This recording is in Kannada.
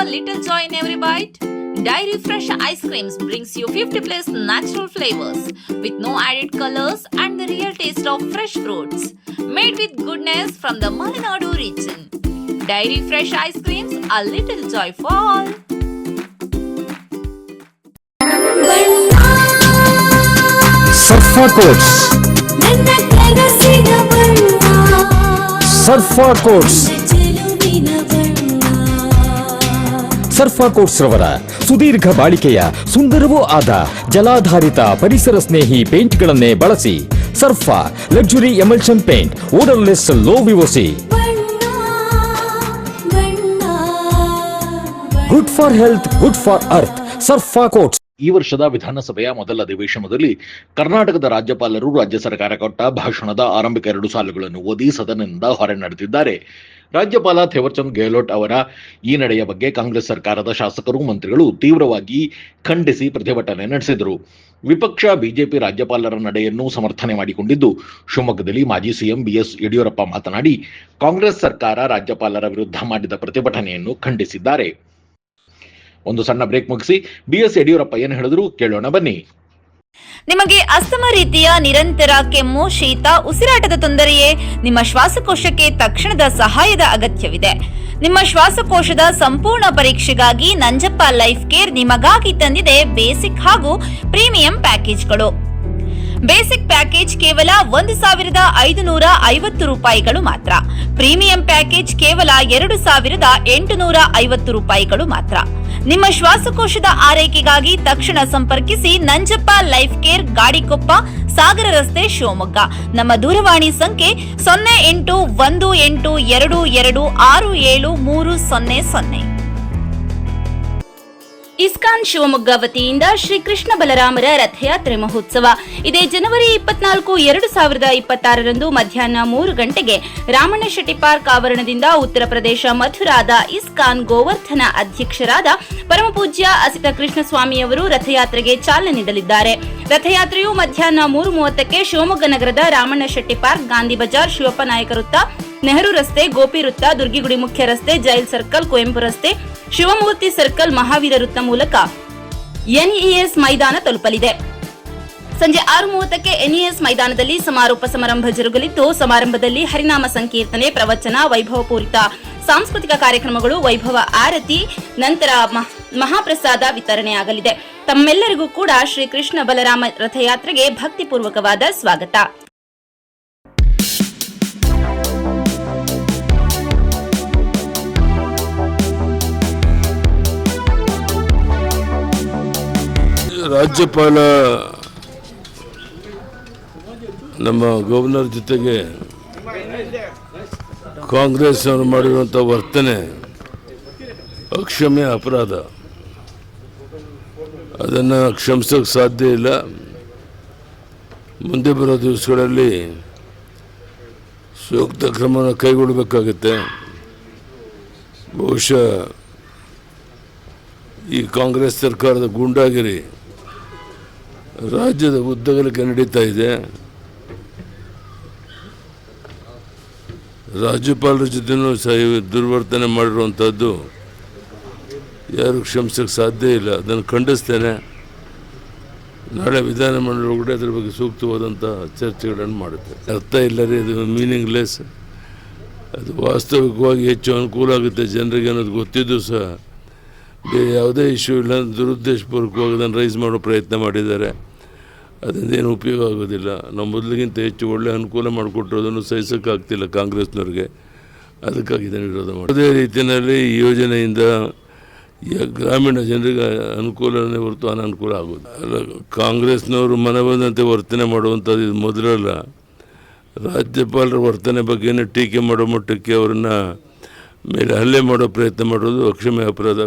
a little joy in every bite? Dairy Fresh Ice Creams brings you 50 plus natural flavors with no added colors and the real taste of fresh fruits. Made with goodness from the Malenadu region. Dairy Fresh Ice Creams, a little joy for all. Surfa Coats. Surfa Coats. ಸರ್ಫಾ quotes ರವರ ಸುದೀರ್ಘ ಬಾಳಿಕೆಯ ಸುಂದರವೂ ಆದ ಜಲಾಧಾರಿತ ಪರಿಸರ ಸ್ನೇಹಿ ಪೇಂಟ್ಗಳನ್ನೇ ಬಳಸಿ. Surfa luxury emulsion paint, odourless, low VOC, good for health, good for earth. Surfa coats. ಈ ವರ್ಷದ ವಿಧಾನಸಭೆಯ ಮೊದಲ ಅಧಿವೇಶನದಲ್ಲಿ ಕರ್ನಾಟಕದ ರಾಜ್ಯಪಾಲರು ರಾಜ್ಯ ಸರ್ಕಾರ ಕೊಟ್ಟ ಭಾಷಣದ ಆರಂಭಿಕ 2 ಸಾಲುಗಳನ್ನು ಓದಿ ಸದನದಿಂದ ಹೊರ ನಡೆದಿದ್ದಾರೆ. ರಾಜ್ಯಪಾಲ ಥೇವರ್ಚಂದ್ ಗೆಹ್ಲೋಟ್ ಅವರ ಈ ನಡೆಯ ಬಗ್ಗೆ ಕಾಂಗ್ರೆಸ್ ಸರ್ಕಾರದ ಶಾಸಕರು, ಮಂತ್ರಿಗಳು ತೀವ್ರವಾಗಿ ಖಂಡಿಸಿ ಪ್ರತಿಭಟನೆ ನಡೆಸಿದರು. ವಿಪಕ್ಷ ಬಿಜೆಪಿ ರಾಜ್ಯಪಾಲರ ನಡೆಯನ್ನು ಸಮರ್ಥನೆ ಮಾಡಿಕೊಂಡಿದ್ದು, ಶಿವಮೊಗ್ಗದಲ್ಲಿ ಮಾಜಿ ಸಿಎಂ ಬಿಎಸ್ ಯಡಿಯೂರಪ್ಪ ಮಾತನಾಡಿ ಕಾಂಗ್ರೆಸ್ ಸರ್ಕಾರ ರಾಜ್ಯಪಾಲರ ವಿರುದ್ಧ ಮಾಡಿದ ಪ್ರತಿಭಟನೆಯನ್ನು ಖಂಡಿಸಿದ್ದಾರೆ. ಒಂದು ಸಣ್ಣ ಬ್ರೇಕ್ ಮುಗಿಸಿ ಬಿಎಸ್ ಯಡಿಯೂರಪ್ಪ ಏನು ಹೇಳಿದ್ರು ಕೇಳೋಣ ಬನ್ನಿ. ನಿಮಗೆ ಅಸ್ತಮ ರೀತಿಯ ನಿರಂತರ ಕೆಮ್ಮು, ಶೀತ, ಉಸಿರಾಟದ ತೊಂದರೆಯೇ? ನಿಮ್ಮ ಶ್ವಾಸಕೋಶಕ್ಕೆ ತಕ್ಷಣದ ಸಹಾಯದ ಅಗತ್ಯವಿದೆ. ನಿಮ್ಮ ಶ್ವಾಸಕೋಶದ ಸಂಪೂರ್ಣ ಪರೀಕ್ಷೆಗಾಗಿ ನಂಜಪ್ಪ ಲೈಫ್ ಕೇರ್ ನಿಮಗಾಗಿ ತಂದಿದೆ ಬೇಸಿಕ್ ಹಾಗೂ ಪ್ರೀಮಿಯಂ ಪ್ಯಾಕೇಜ್ಗಳು. ಬೇಸಿಕ್ ಪ್ಯಾಕೇಜ್ ಕೇವಲ 1,550 ರೂಪಾಯಿಗಳು ಮಾತ್ರ. ಪ್ರೀಮಿಯಂ ಪ್ಯಾಕೇಜ್ ಕೇವಲ 2,850 ರೂಪಾಯಿಗಳು ಮಾತ್ರ. ನಿಮ್ಮ ಶ್ವಾಸಕೋಶದ ಆರೈಕೆಗಾಗಿ ತಕ್ಷಣ ಸಂಪರ್ಕಿಸಿ ನಂಜಪ್ಪ ಲೈಫ್ ಕೇರ್, ಗಾಡಿಕೊಪ್ಪ, ಸಾಗರ ರಸ್ತೆ, ಶಿವಮೊಗ್ಗ. ನಮ್ಮ ದೂರವಾಣಿ ಸಂಖ್ಯೆ 0818226730. ಇಸ್ಕಾನ್ ಶಿವಮೊಗ್ಗ ವತಿಯಿಂದ ಶ್ರೀ ಕೃಷ್ಣ ಬಲರಾಮರ ರಥಯಾತ್ರೆ ಮಹೋತ್ಸವ ಇದೇ ಜನವರಿ 24, 2026 ಮಧ್ಯಾಹ್ನ 3 ಗಂಟೆಗೆ ರಾಮಣ್ಣ ಶೆಟ್ಟಿ ಪಾರ್ಕ್ ಆವರಣದಿಂದ ಉತ್ತರ ಪ್ರದೇಶ ಮಥುರಾದ ಇಸ್ಕಾನ್ ಗೋವರ್ಧನ ಅಧ್ಯಕ್ಷರಾದ ಪರಮಪೂಜ್ಯ ಅಸಿತ ಕೃಷ್ಣಸ್ವಾಮಿಯವರು ರಥಯಾತ್ರೆಗೆ ಚಾಲನೆ ನೀಡಲಿದ್ದಾರೆ. ರಥಯಾತ್ರೆಯು ಮಧ್ಯಾಹ್ನ 3:30ಕ್ಕೆ ಶಿವಮೊಗ್ಗ ನಗರದ ರಾಮಣ್ಣ ಶೆಟ್ಟಿ ಪಾರ್ಕ್, ಗಾಂಧಿ ಬಜಾರ್, ಶಿವಪ್ಪ ನಾಯಕ ವೃತ್ತ, ನೆಹರು ರಸ್ತೆ, ಗೋಪಿ ವೃತ್ತ, ದುರ್ಗಿಗುಡಿ ಮುಖ್ಯ ರಸ್ತೆ, ಜೈಲ್ ಸರ್ಕಲ್, ಕುವೆಂಪು ರಸ್ತೆ, ಶಿವಮೂರ್ತಿ ಸರ್ಕಲ್, ಮಹಾವೀರ ವೃತ್ತ ಮೂಲಕ ಎನ್ಇಎಸ್ ಮೈದಾನ ತಲುಪಲಿದೆ. ಸಂಜೆ 6:30ಕ್ಕೆ ಎನ್ಇಎಸ್ ಮೈದಾನದಲ್ಲಿ ಸಮಾರೋಪ ಸಮಾರಂಭ ಜರುಗಲಿದ್ದು, ಸಮಾರಂಭದಲ್ಲಿ ಹರಿನಾಮ ಸಂಕೀರ್ತನೆ, ಪ್ರವಚನ, ವೈಭವಪೂರಿತ ಸಾಂಸ್ಕೃತಿಕ ಕಾರ್ಯಕ್ರಮಗಳು, ವೈಭವ ಆರತಿ, ನಂತರ ಮಹಾಪ್ರಸಾದ ವಿತರಣೆಯಾಗಲಿದೆ. ತಮ್ಮೆಲ್ಲರಿಗೂ ಕೂಡ ಶ್ರೀ ಕೃಷ್ಣ ಬಲರಾಮ ರಥಯಾತ್ರೆಗೆ ಭಕ್ತಿಪೂರ್ವಕವಾದ ಸ್ವಾಗತ. ರಾಜ್ಯಪಾಲ ನಮ್ಮ ಗವರ್ನರ್ ಜೊತೆಗೆ ಕಾಂಗ್ರೆಸ್ ಅವರು ಮಾಡಿರುವಂಥ ವರ್ತನೆ ಅಕ್ಷಮ್ಯ ಅಪರಾಧ. ಅದನ್ನು ಕ್ಷಮಿಸೋಕ್ಕೆ ಸಾಧ್ಯ ಇಲ್ಲ. ಮುಂದೆ ಬರೋ ದಿವಸಗಳಲ್ಲಿ ಸೂಕ್ತ ಕ್ರಮವನ್ನು ಕೈಗೊಳ್ಳಬೇಕಾಗುತ್ತೆ. ಬಹುಶಃ ಈ ಕಾಂಗ್ರೆಸ್ ಸರ್ಕಾರದ ಗೂಂಡಾಗಿರಿ ರಾಜ್ಯದ ಉದ್ದಗಲಕ್ಕೆ ನಡೀತಾ ಇದೆ. ರಾಜ್ಯಪಾಲರ ಜೊತೆನೂ ಸಹ ದುರ್ವರ್ತನೆ ಮಾಡಿರುವಂಥದ್ದು ಯಾರು ಕ್ಷಮಿಸೋಕ್ಕೆ ಸಾಧ್ಯ ಇಲ್ಲ. ಅದನ್ನು ಖಂಡಿಸ್ತೇನೆ. ನಾಳೆ ವಿಧಾನಮಂಡಲ ಒಳಗಡೆ ಅದರ ಬಗ್ಗೆ ಸೂಕ್ತವಾದಂಥ ಚರ್ಚೆಗಳನ್ನು ಮಾಡುತ್ತೆ. ಅರ್ಥ ಇಲ್ಲ ರೀ, ಅದು ಮೀನಿಂಗ್ಲೆಸ್. ಅದು ವಾಸ್ತವಿಕವಾಗಿ ಹೆಚ್ಚು ಅನುಕೂಲ ಆಗುತ್ತೆ ಜನರಿಗೆ ಅನ್ನೋದು ಗೊತ್ತಿದ್ದು ಸಹ ಬೇರೆ ಯಾವುದೇ ಇಶ್ಯೂ ಇಲ್ಲ, ದುರುದ್ದೇಶಪೂರ್ವಕವಾಗಿ ಅದನ್ನು ರೈಸ್ ಮಾಡೋ ಪ್ರಯತ್ನ ಮಾಡಿದ್ದಾರೆ. ಅದರಿಂದ ಏನು ಉಪಯೋಗ ಆಗೋದಿಲ್ಲ. ನಾವು ಮೊದಲಿಗಿಂತ ಹೆಚ್ಚು ಒಳ್ಳೆ ಅನುಕೂಲ ಮಾಡಿಕೊಟ್ಟಿರೋದನ್ನು ಸಹಿಸೋಕ್ಕಾಗ್ತಿಲ್ಲ ಕಾಂಗ್ರೆಸ್ನವ್ರಿಗೆ. ಅದಕ್ಕಾಗಿ ಇದನ್ನು ವಿರೋಧ ಮಾಡಿ ಅದೇ ರೀತಿಯಲ್ಲಿ ಈ ಯೋಜನೆಯಿಂದ ಗ್ರಾಮೀಣ ಜನರಿಗೆ ಅನುಕೂಲನೇ ಹೊರತು ಅನನುಕೂಲ ಆಗೋದು ಅಲ್ಲ. ಕಾಂಗ್ರೆಸ್ನವರು ಮನೆ ಬಂದಂತೆ ವರ್ತನೆ ಮಾಡುವಂಥದ್ದು ಇದು ಮೊದಲಲ್ಲ. ರಾಜ್ಯಪಾಲರ ವರ್ತನೆ ಬಗ್ಗೆನೇ ಟೀಕೆ ಮಾಡೋ ಮಟ್ಟಕ್ಕೆ ಅವರನ್ನು ಮೇಲೆ ಹಲ್ಲೆ ಮಾಡೋ ಪ್ರಯತ್ನ ಮಾಡೋದು ಅಕ್ಷಮ್ಯ ಅಪರಾಧ.